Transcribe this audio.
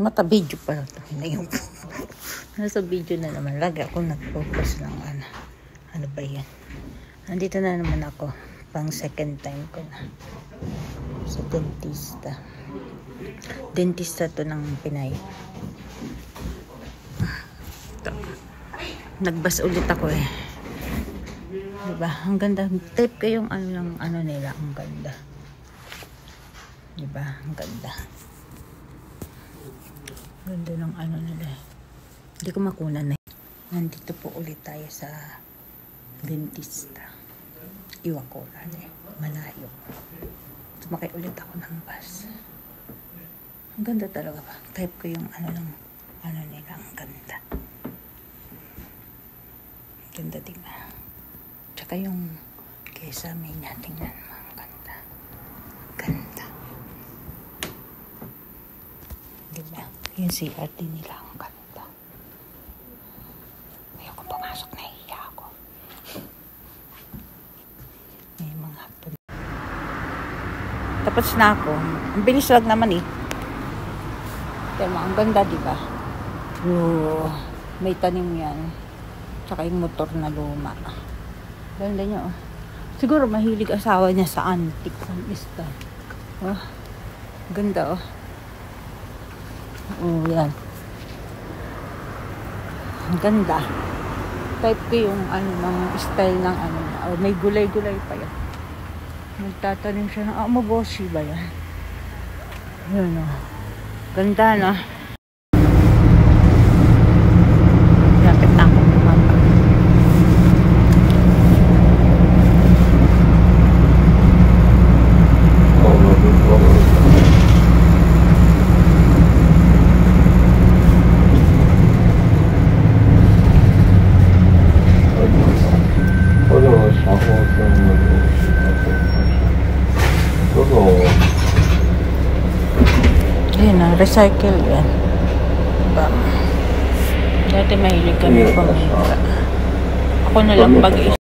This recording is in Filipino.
Mata video pa lang. Nasa video na naman. Lagi ako nag-focus ng ano ba yan. Nandito na naman ako. Pang second time ko na. Sa dentista. Dentista to ng Pinay. Nagbas ulit ako eh. Diba? Ang ganda. Type ko yung ano nila. Ang ganda. Diba? Ang ganda. Ganda ng ano nila. Hindi ko makunan eh. Nandito po ulit tayo sa dentista. Iwakuran eh. Malayo. Sumakay ulit ako ng bus. Ang ganda talaga ba? Type ko yung ano nila. Ang ganda. Ganda diba? Tsaka yung kesa may tingnan mo. Ang ganda. Ganda. Diba? Yung CRT nila. Ang ganda. Ayokong pumasok. Nahihiya ako. May mga hapon. Tapos na ako. Ang bilis lang naman eh. Pero ang ganda diba? May tanim yan. Tsaka yung motor na luma. Ganda niya oh. Siguro mahilig asawa niya sa antique. Sa oh. Ganda oh. Oh yan. Ang ganda. Type ko yung ng style ng oh, may gulay-gulay pa yan. Nagtatanim siya ng amaboshi ba yan? Yun oh. Ganda na. Lapit na ako kumapa. Ayan na, recycle yan. Diba? Dati mahilig kami pamilya. Ako na lang pag